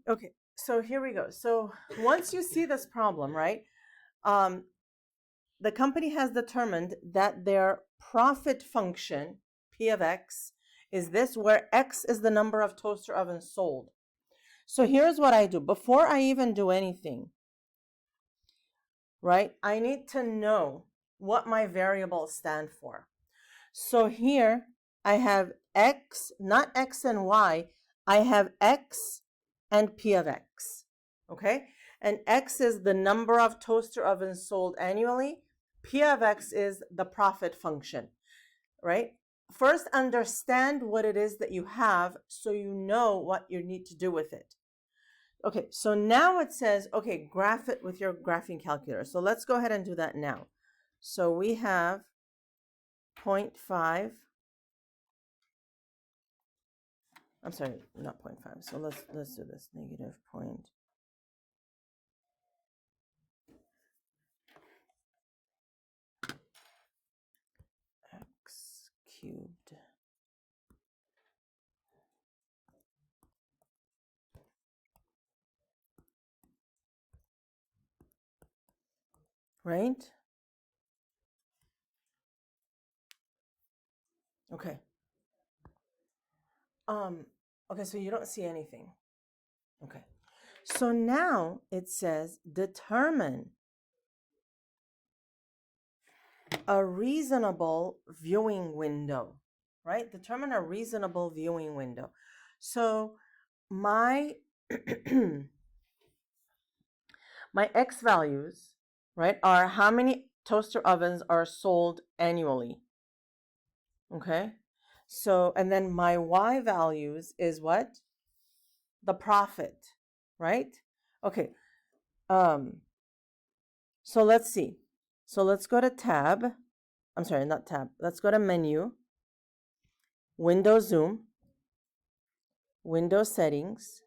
Okay, so here we go. So once you see this problem, right, the company has determined that their profit function, P of X, is this, where X is the number of toaster ovens sold. So here's what I do. Before I even do anything, right, I need to know what my variables stand for. So here I have X, not X and Y. I have X and P of X, okay? And X is the number of toaster ovens sold annually. P of X is the profit function, right? First, understand what it is that you have so you know what you need to do with it. Okay, so now it says, okay, graph it with your graphing calculator. So let's go ahead and do that now. So we have 0.5. I'm sorry, not 0.5. So let's do this. Negative point. X cubed. Right? Okay. Okay, so you don't see anything. Okay. So now it says determine a reasonable viewing window, right? Determine a reasonable viewing window. So my my X values, right, are how many toaster ovens are sold annually. Okay. So, and then my Y values is what? The profit, right? Okay. So let's see. So let's go to tab. I'm sorry, not tab. Let's go to menu, window zoom, window settings.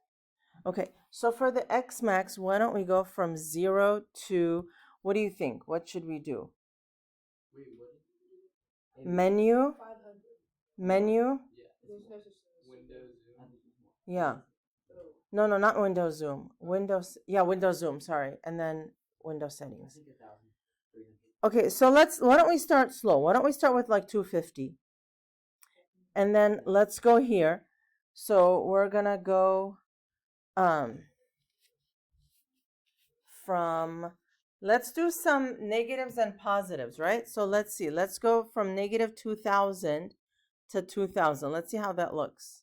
Okay. So for the X max, why don't we go from 0 to, what do you think? What should we do? Wait, what? Menu. Menu. Windows Zoom. Yeah. No, not Windows Zoom. Windows, yeah, Windows Zoom, sorry. And then Windows settings. Okay, so why don't we start slow? Why don't we start with like 250? And then let's go here. So we're gonna go from, let's do some negatives and positives, right? So let's see. Let's go from negative 2000 to 2000. Let's see how that looks.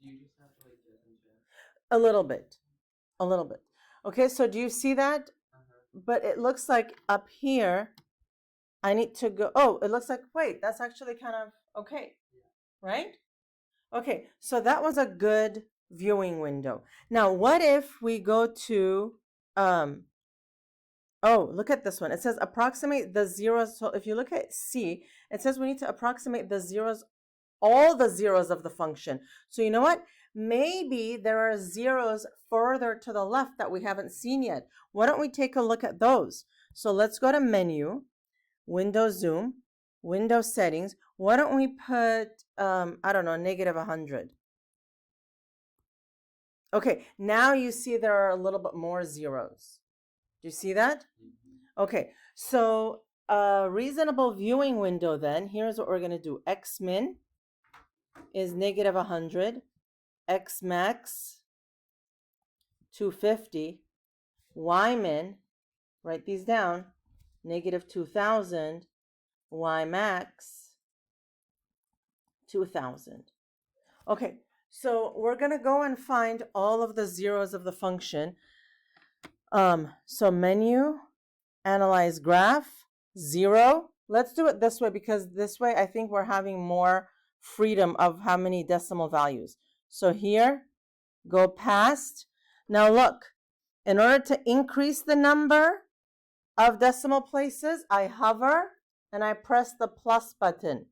You just have to like get and check. A little bit. A little bit. Okay, so do you see that? But it looks like up here, I need to go, oh, it looks like, wait, that's actually kind of okay, right? Okay, so that was a good viewing window. Now, what if we go to, oh, look at this one. It says approximate the zeros. So if you look at C, it says we need to approximate the zeros, all the zeros of the function. So you know what? Maybe there are zeros further to the left that we haven't seen yet. Why don't we take a look at those? So let's go to menu, window zoom, window settings. Why don't we put, I don't know, negative 100. Okay, now you see there are a little bit more zeros. Do you see that? Okay, so a reasonable viewing window then, here's what we're going to do. X min is negative 100. X max 250. Y min, write these down, negative 2000. Y max 2000. Okay, so we're going to go and find all of the zeros of the function. So menu, analyze graph, 0. Let's do it this way because this way I think we're having more freedom of how many decimal values. So here, go past. Now look, in order to increase the number of decimal places, I hover and I press the plus button.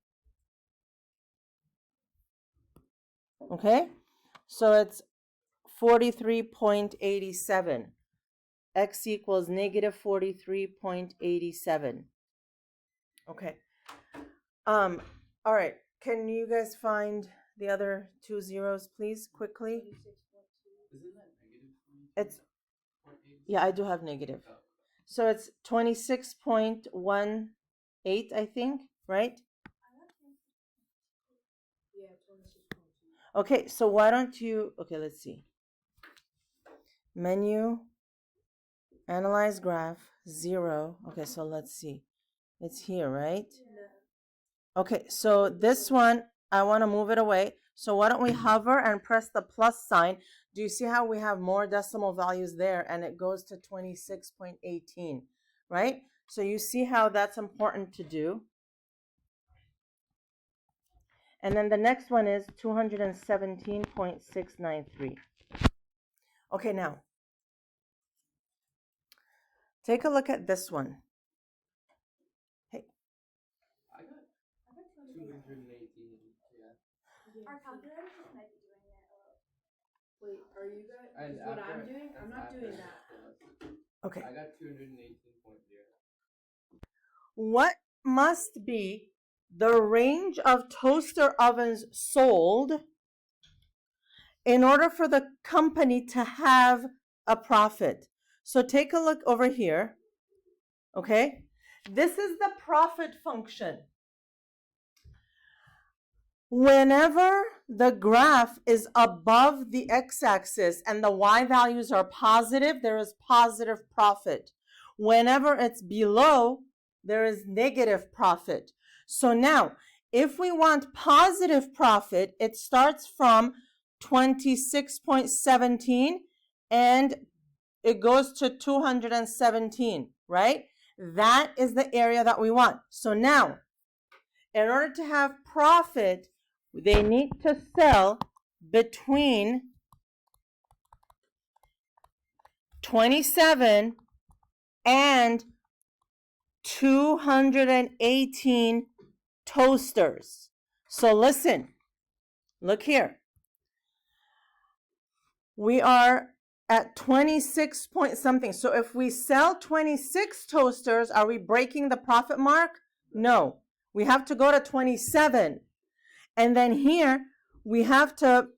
Okay, so it's 43.87. X equals negative 43.87. Okay. All right. Can you guys find the other two zeros, please, quickly? Isn't that negative 22? It's, yeah, I do have negative. Oh. So it's 26.18, I think, right? Yeah, 26.2. Okay, so why don't you, okay, let's see. Menu, analyze graph, 0. Okay, so let's see. It's here, right? Okay, so this one, I want to move it away. So why don't we hover and press the plus sign? Do you see how we have more decimal values there and it goes to 26.18, right? So you see how that's important to do. And then the next one is 217.693. Okay, now, take a look at this one. Hey. I got 218. Yeah. Our calculator just might be doing it a little. Wait, are you guys? And Is what after- I'm doing? I'm that's not doing after that. plus. Okay. I got 218.0. What must be the range of toaster ovens sold in order for the company to have a profit? So take a look over here. Okay? This is the profit function. Whenever the graph is above the x-axis and the y values are positive, there is positive profit. Whenever it's below, there is negative profit. So now, if we want positive profit, it starts from 26.17 and it goes to 217, right? That is the area that we want. So now, in order to have profit, they need to sell between 27 and 218 toasters. So listen, look here. We are at 26 point something. So if we sell 26 toasters, are we breaking the profit mark? No. We have to go to 27. And then here we have to,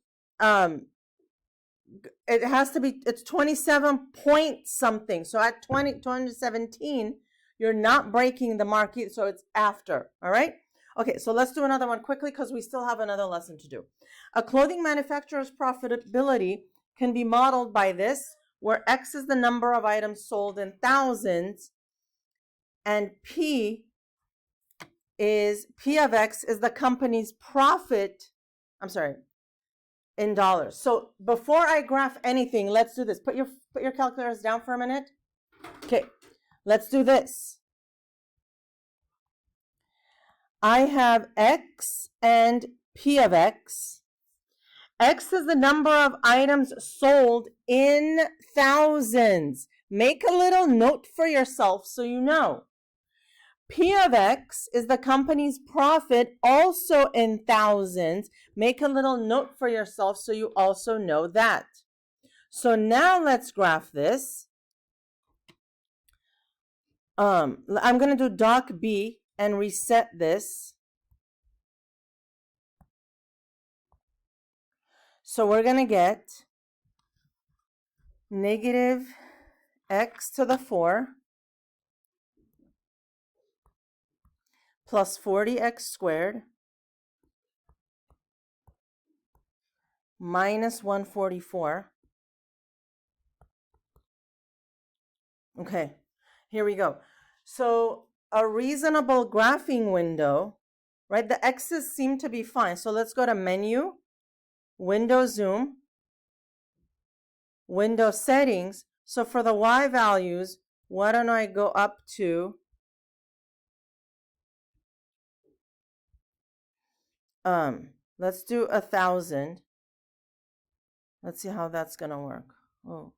it has to be, it's 27 point something. So at 217, you're not breaking the mark, so it's after, all right? Okay, so let's do another one quickly because we still have another lesson to do. A clothing manufacturer's profitability can be modeled by this, where X is the number of items sold in thousands, and P of X is the company's profit, in dollars. So before I graph anything, let's do this. Put your calculators down for a minute. Okay, let's do this. I have X and P of X. X is the number of items sold in thousands. Make a little note for yourself so you know. P of X is the company's profit, also in thousands. Make a little note for yourself so you also know that. So now let's graph this. I'm going to do doc B and reset this. So we're going to get negative X to the 4 plus 40X squared minus 144. Okay, here we go. So a reasonable graphing window, right? The X's seem to be fine. So let's go to menu, window zoom, window settings. So for the Y values, why don't I go up to let's do 1,000. Let's see how that's gonna work. Oh,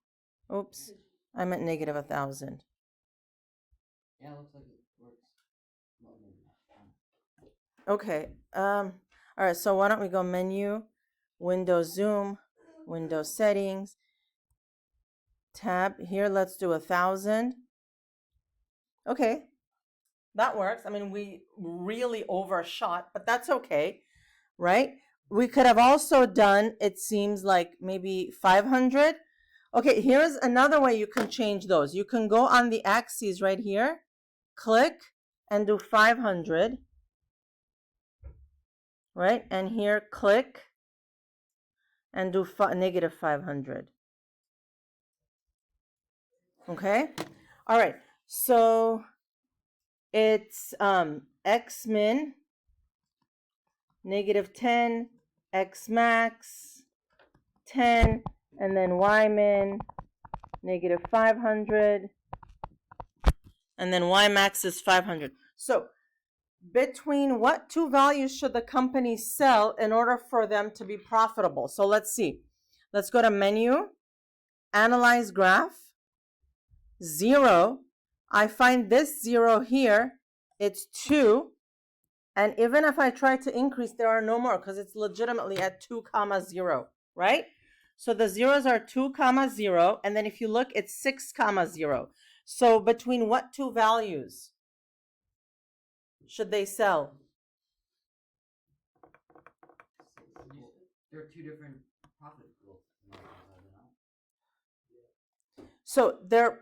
oops, I meant negative 1,000. Yeah, it looks like it works. Well, maybe not. Okay. All right. So why don't we go menu, window zoom, window settings, tab here. Let's do 1,000. Okay, that works. I mean, we really overshot, but that's okay, right? we could have also done, it seems like maybe 500. Okay, here's another way you can change those. You can go on the axes right here, click, and do 500. Right? And here, click, and do negative 500. Okay? All right. So it's x min, negative 10, x max, 10, and then y min, negative 500, and then y max is 500. So between what two values should the company sell in order for them to be profitable? So let's see. Let's go to menu, analyze graph, 0. I find this 0 here, it's 2. And even if I try to increase, there are no more because it's legitimately at 2 comma 0, right? So the zeros are 2 comma 0. And then if you look, it's 6 comma 0. So between what two values should they sell? There are two different profit pools. So they're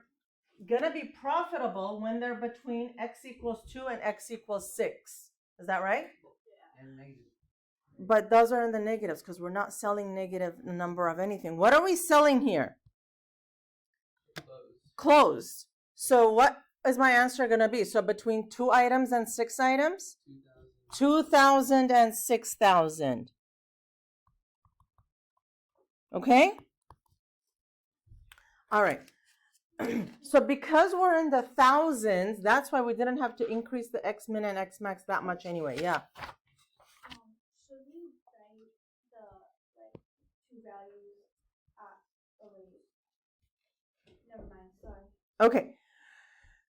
going to be profitable when they're between x equals 2 and x equals 6. Is that right? And negative. But those are in the negatives because we're not selling negative number of anything. What are we selling here? Clothes. So what is my answer going to be? So between 2 items and 6 items? 2,000 and 6,000. Okay? All right. So because we're in the thousands, that's why we didn't have to increase the x min and x max that much anyway. Yeah. Should we write the two values never mind, sorry. Okay.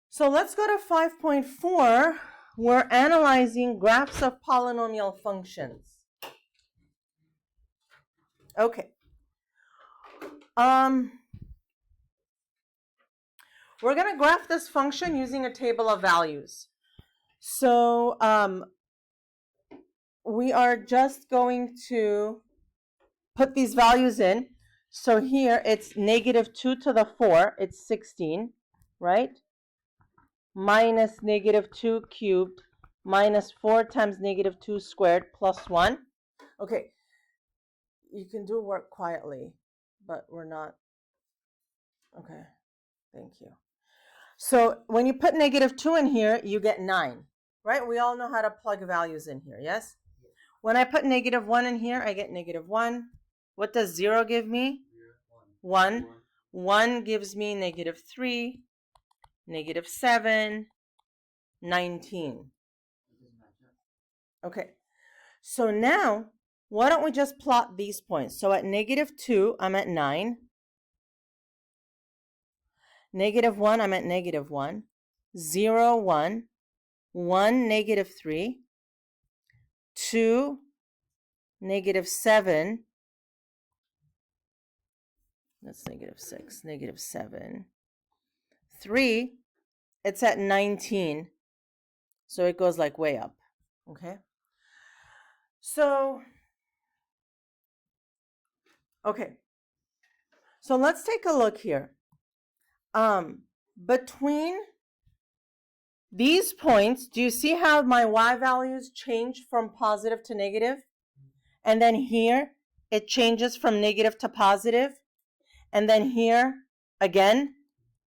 So let's go to 5.4. We're analyzing graphs of polynomial functions. Okay. We're going to graph this function using a table of values. So we are just going to put these values in. So here it's negative 2 to the 4, it's 16, right? Minus negative 2 cubed minus 4 times negative 2 squared plus 1. Okay, you can do work quietly, but we're not. Okay, thank you. So when you put negative 2 in here, you get 9, right? We all know how to plug values in here, yes? When I put negative 1 in here, I get negative 1. What does 0 give me? 1. 1 gives me negative 3, negative 7, 19. Okay, so now why don't we just plot these points? So at negative 2, I'm at 9. Negative 1, I'm at negative 1. 0, 1. 1, negative 3. 2, negative 7. That's negative 6. Negative 7. 3, it's at 19. So it goes like way up. Okay. So, okay. So let's take a look here. Between these points, do you see how my y values change from positive to negative? And then here, it changes from negative to positive. And then here, again,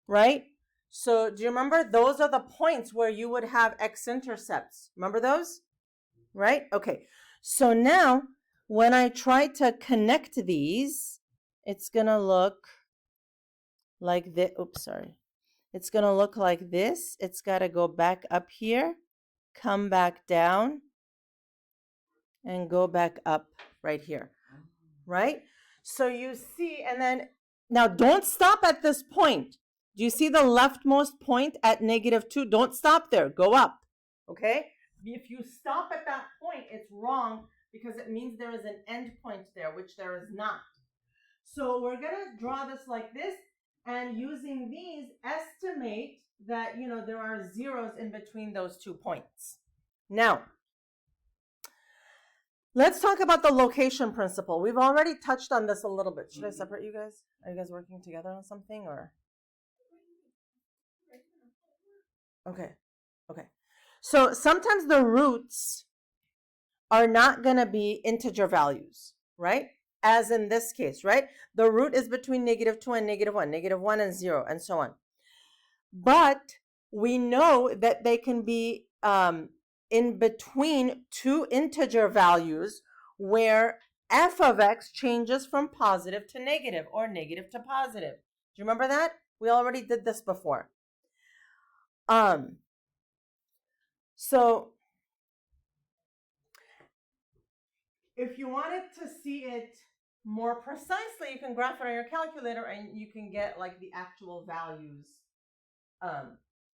right? So do you remember? Those are the points where you would have x-intercepts. Remember those? Right? Okay. So now, when I try to connect these, it's going to look like this. Oops, sorry. It's going to look like this. It's got to go back up here, come back down, and go back up right here. Right? So you see, and then, now don't stop at this point. Do you see the leftmost point at negative 2? Don't stop there. Go up. Okay? If you stop at that point, it's wrong because it means there is an end point there, which there is not. So we're going to draw this like this, and using these, estimate that, there are zeros in between those 2 points. Now, Let's talk about the location principle. We've already touched on this a little bit. Should I separate you guys? Are you guys working together on something or? Okay. Okay. So sometimes the roots are not going to be integer values, right? As in this case, right? The root is between -2 and -1, -1 and 0, and so on. But we know that they can be in between two integer values where f of x changes from positive to negative or negative to positive. Do you remember that? We already did this before. So if you wanted to see it more precisely, you can graph it on your calculator and you can get like the actual values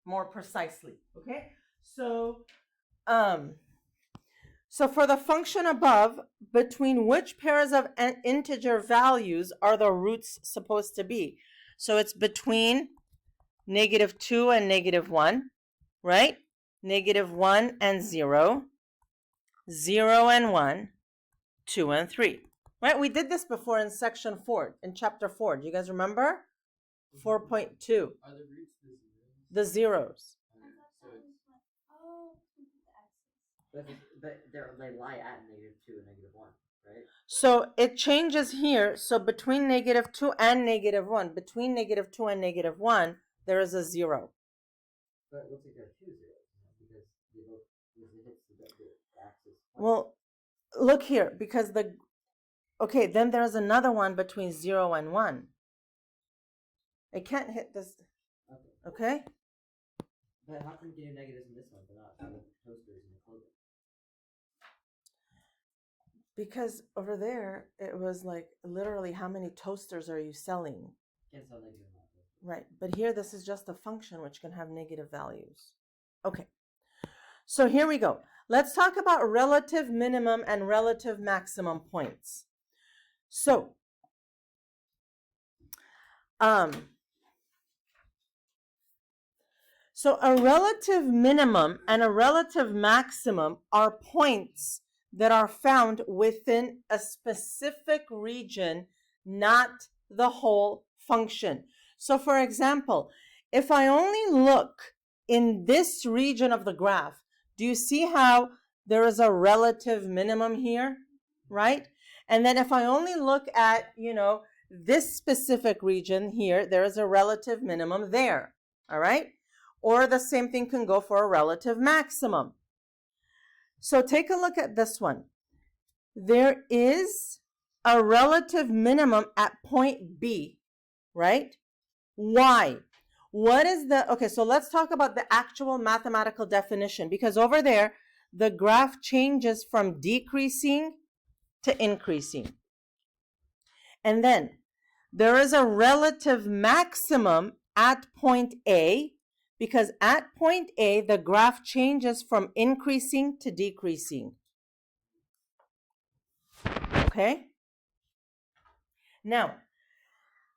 more precisely, okay? So for the function above, between which pairs of integer values are the roots supposed to be? So it's between -2 and -1, right? -1 and 0, 0 and 1, 2 and 3, right? We did this before in section 4, in chapter 4. Do you guys remember? 4.2. Are the roots The zeros. But they lie at -2 and -1, right? So it changes here. So between -2 and -1, between -2 and -1, there is a 0. But it looks like there are 2 zeros, because they both hits the axis. Well, look here, because okay, then there's another one between 0 and 1. It can't hit this, okay? But how come you can do negatives in this one, but not with the toasters and the clothing? Because over there, it was like literally how many toasters are you selling? Can't sell negative in that. Right, but here this is just a function which can have negative values. Okay, so here we go. Let's talk about relative minimum and relative maximum points. So, a relative minimum and a relative maximum are points that are found within a specific region, not the whole function. So for example, if I only look in this region of the graph, do you see how there is a relative minimum here, right? And then if I only look at, this specific region here, there is a relative minimum there, all right? Or the same thing can go for a relative maximum. So take a look at this one. There is a relative minimum at point B, right? Why? What is okay, so let's talk about the actual mathematical definition, because over there, the graph changes from decreasing to increasing. And then there is a relative maximum at point A, because at point A, the graph changes from increasing to decreasing. Okay? Now,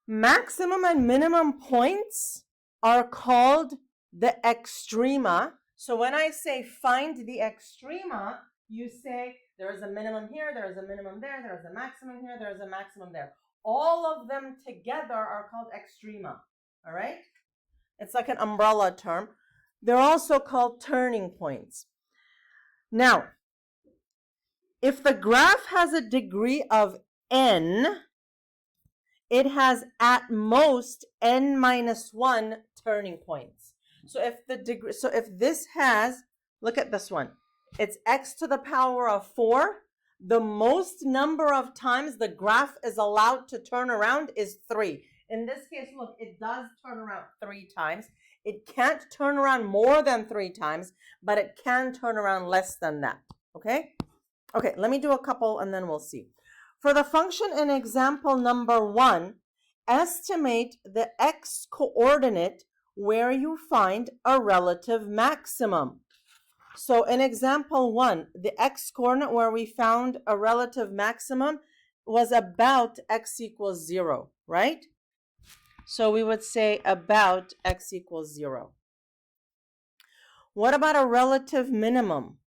maximum and minimum points are called the extrema. So when I say find the extrema, you say there is a minimum here, there is a minimum there, there is a maximum here, there is a maximum there. All of them together are called extrema, all right? It's like an umbrella term. They're also called turning points. Now, if the graph has a degree of n, it has at most n minus 1 turning points. So if this has, look at this one, it's x to the power of 4, the most number of times the graph is allowed to turn around is 3. In this case, look, it does turn around 3 times. It can't turn around more than 3 times, but it can turn around less than that, okay? Okay, let me do a couple and then we'll see. For the function in example number 1, estimate the x coordinate where you find a relative maximum. So in example 1, the x coordinate where we found a relative maximum was about x equals 0, right? So we would say about x equals 0. What about a relative minimum?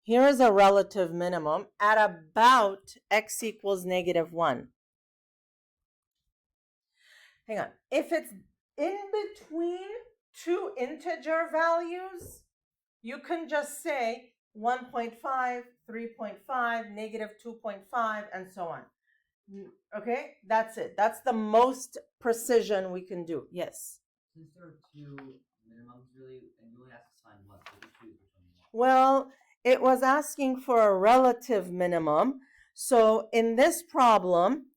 here is a relative minimum at about x equals -1. Hang on. If it's in between two integer values, you can just say 1.5, 3.5, -2.5, and so on. Okay, that's it. That's the most precision we can do. Yes. Since there are two minimums, really, and you only have to find one, so you choose which one you want. Well, it was asking for a relative minimum. So in this problem,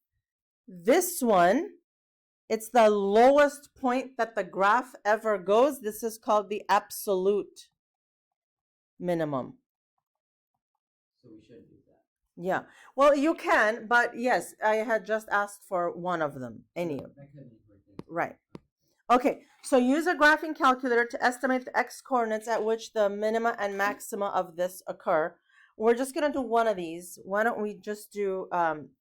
this one, it's the lowest point that the graph ever goes. This is called the absolute minimum. So we should do that. Yeah. Well, you can, but yes, I had just asked for one of them. Any. That could be for things. Right. Okay, so use a graphing calculator to estimate the x-coordinates at which the minima and maxima of this occur. We're just going to do one of these. Why don't we just do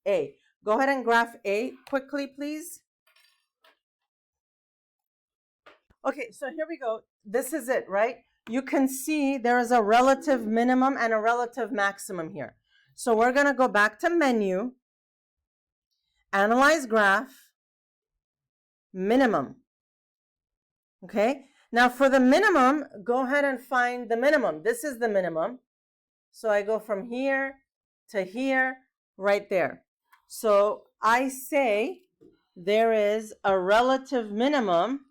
A? Go ahead and graph A quickly, please. Okay, so here we go. This is it, right? You can see there is a relative minimum and a relative maximum here. So we're going to go back to menu, analyze graph, minimum. Okay, now for the minimum, go ahead and find the minimum. This is the minimum. So I go from here to here, right there. So I say there is a relative minimum.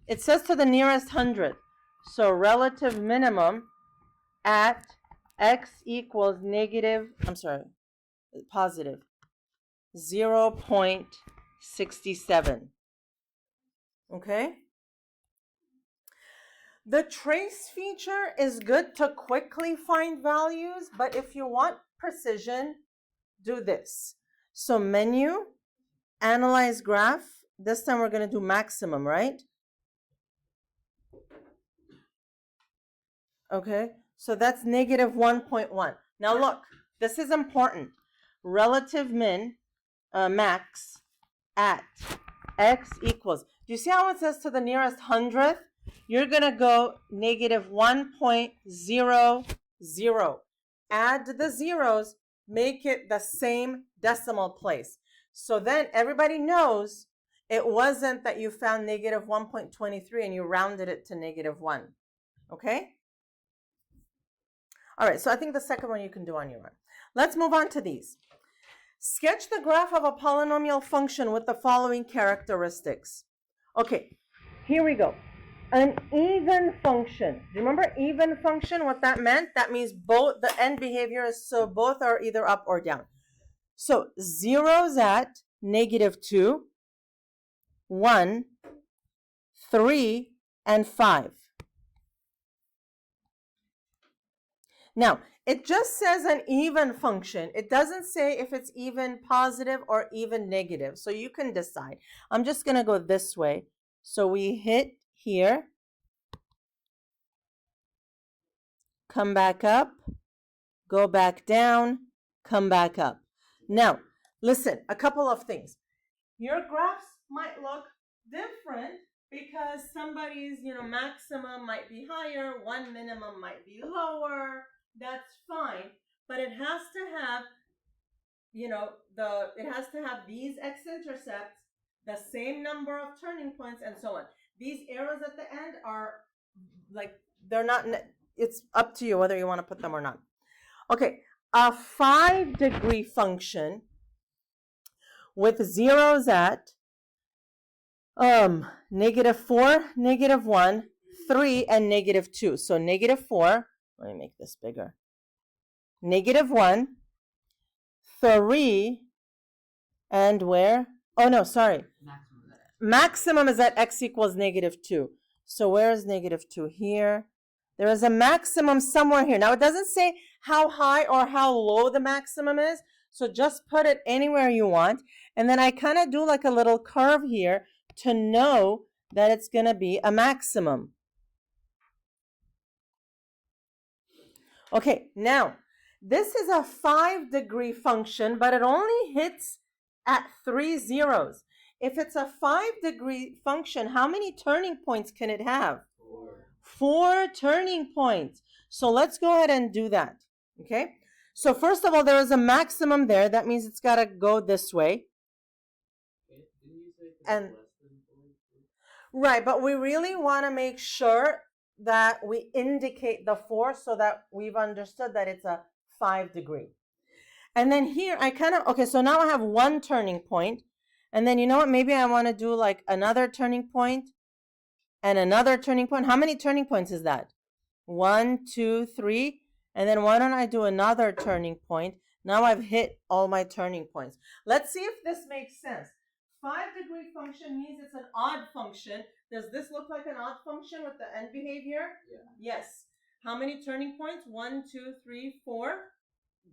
It says to the nearest 100. So relative minimum at x equals positive 0.67. Okay? The trace feature is good to quickly find values, but if you want precision, do this. So menu, analyze graph. This time we're going to do maximum, right? Okay, so that's -1.1. Now look, this is important. Relative max at x equals. Do you see how it says to the nearest 100th? You're going to go -1.00. Add the zeros, make it the same decimal place. So then everybody knows it wasn't that you found -1.23 and you rounded it to -1. Okay? All right, so I think the second one you can do on your own. Let's move on to these. Sketch the graph of a polynomial function with the following characteristics. Okay, here we go. An even function. Do you remember even function, what that meant? That means both the end behavior is so both are either up or down. So 0's at -2, 1, 3, and 5. Now, it just says an even function. It doesn't say if it's even positive or even negative. So you can decide. I'm just going to go this way. So we hit here. Come back up. Go back down. Come back up. Now, listen, a couple of things. Your graphs might look different because somebody's, maximum might be higher, one minimum might be lower. That's fine, but it has to have, it has to have these x-intercepts, the same number of turning points, and so on. These arrows at the end are they're not, it's up to you whether you want to put them or not. Okay, a 5-degree function with zeros at -4, -1, 3, and -2. So -4. Let me make this bigger. -1, 3, and where? Oh, no, sorry. Maximum is at x equals -2. So where is -2? Here. There is a maximum somewhere here. Now, it doesn't say how high or how low the maximum is. So just put it anywhere you want. And then I kind of do like a little curve here to know that it's going to be a maximum. Okay, now, this is a 5-degree function, but it only hits at 3 zeros. If it's a 5-degree function, how many turning points can it have? 4 turning points. So let's go ahead and do that. Okay, so first of all, there is a maximum there. That means it's got to go this way. Okay, didn't you say it And- less than 42? Right, but we really want to make sure that we indicate the 4 so that we've understood that it's a 5 degree. And then here I kind of, okay, so now I have one turning point. And then you know what? Maybe I want to do like another turning point and another turning point. How many turning points is that? 1, 2, 3. And then why don't I do another turning point? Now I've hit all my turning points. Let's see if this makes sense. 5-degree function means it's an odd function. Does this look like an odd function with the end behavior? Yeah. Yes. How many turning points? 1, 2, 3, 4.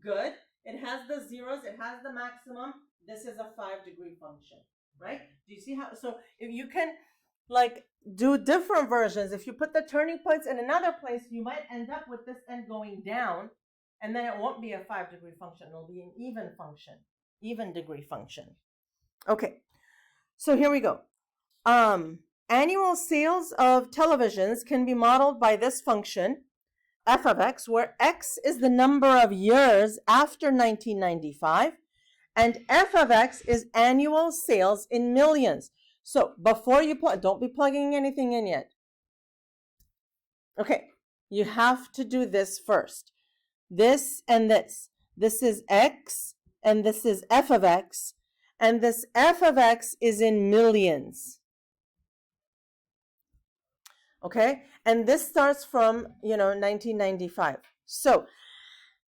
Good. It has the zeros. It has the maximum. This is a 5-degree function, right? Do you see how? So if you can like do different versions. If you put the turning points in another place, you might end up with this end going down, and then it won't be a 5-degree function. It'll be an even function, even degree function. Okay. So here we go. Annual sales of televisions can be modeled by this function, f of x, where x is the number of years after 1995, and f of x is annual sales in millions. So before you plug, don't be plugging anything in yet. Okay, you have to do this first. This and this. This is x, and this is f of x. And this f of x is in millions. Okay, and this starts from, 1995. So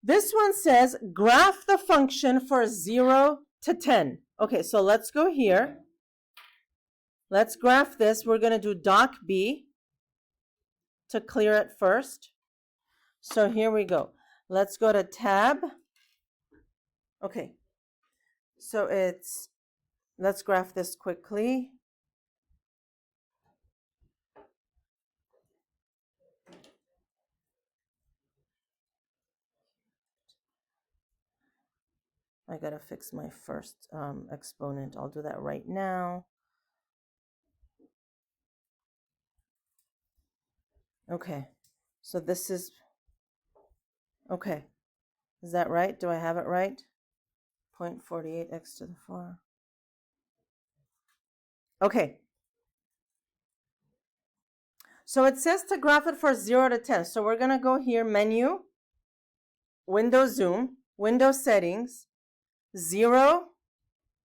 this one says graph the function for 0 to 10. Okay, so let's go here. Let's graph this. We're going to do doc B to clear it first. So here we go. Let's go to tab. Okay. So let's graph this quickly. I gotta fix my first exponent. I'll do that right now. Okay, so this is, okay. Is that right? Do I have it right? 0.48 x to the 4. Okay. So it says to graph it for 0 to 10. So we're going to go here, menu, window zoom, window settings, 0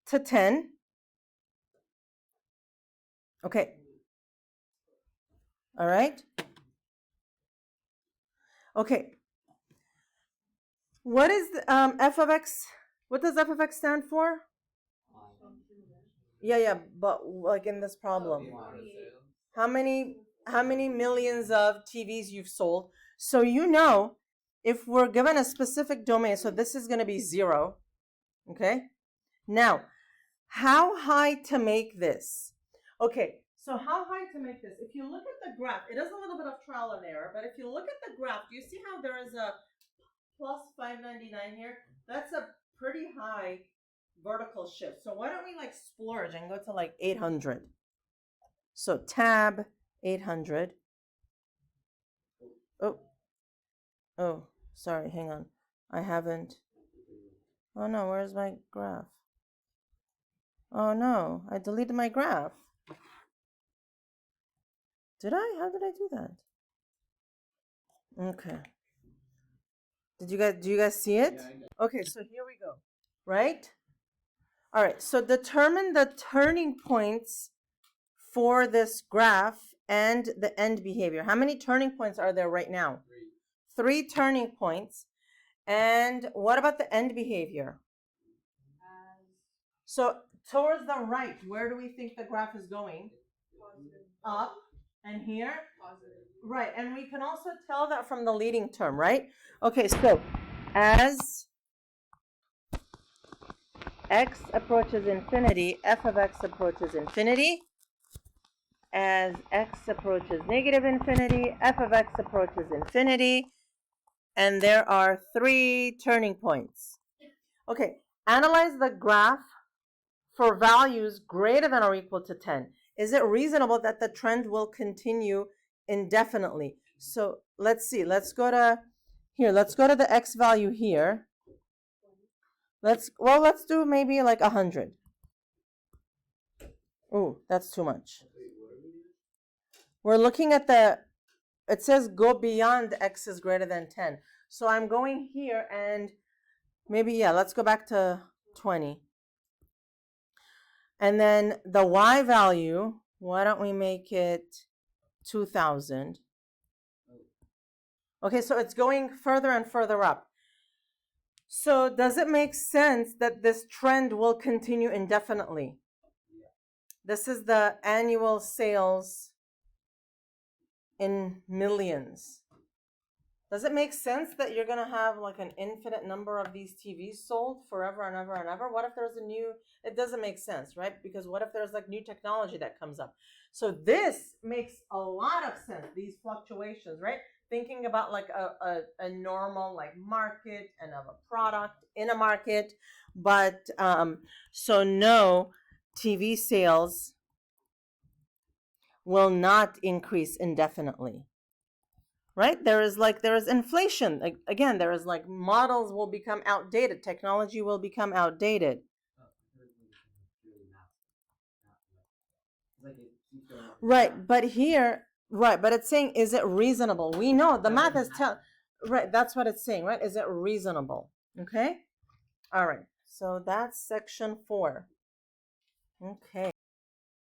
to 10. Okay. All right. Okay. What is the, f of x? What does f of x stand for? Yeah, but like in this problem, how many millions of TVs you've sold? So if we're given a specific domain, so this is going to be 0. Okay. Now, how high to make this? Okay. So how high to make this? If you look at the graph, it is a little bit of trial and error, but if you look at the graph, do you see how there is a plus 599 here? That's a pretty high vertical shift. So why don't we like splurge and go to like 800? So tab 800. Oh, sorry, hang on. I haven't. Oh no, where's my graph? Oh no, I deleted my graph. Did I? How did I do that? Okay. Do you guys see it? Yeah, okay, so here we go. Right? All right, so determine the turning points for this graph and the end behavior. How many turning points are there right now? 3 turning points. And what about the end behavior? So towards the right, where do we think the graph is going? Positive. Up. And here? Positive. Right, and we can also tell that from the leading term, right? Okay, so as x approaches infinity, f of x approaches infinity. As x approaches negative infinity, f of x approaches infinity. And there are 3 turning points. Okay, analyze the graph for values greater than or equal to 10. Is it reasonable that the trend will continue indefinitely? So let's see. Let's go to Here, let's go to the X value here. Let's do maybe like 100. Ooh, that's too much. We're looking at it says go beyond X is greater than 10. So I'm going here and maybe, yeah, let's go back to 20. And then the Y value, why don't we make it 2000? Okay, so it's going further and further up. So does it make sense that this trend will continue indefinitely? This is the annual sales in millions. Does it make sense that you're going to have like an infinite number of these TVs sold forever and ever and ever? What if there's it doesn't make sense, right? Because what if there's like new technology that comes up? So this makes a lot of sense, these fluctuations, right? Thinking about like a normal like market and of a product in a market. But so no, TV sales will not increase indefinitely. Right? There is inflation. Like, again, there is like models will become outdated. Technology will become outdated. Right, but here, right, but it's saying, is it reasonable? We know the math is right, that's what it's saying, right? Is it reasonable? Okay? All right, so that's section 4. Okay.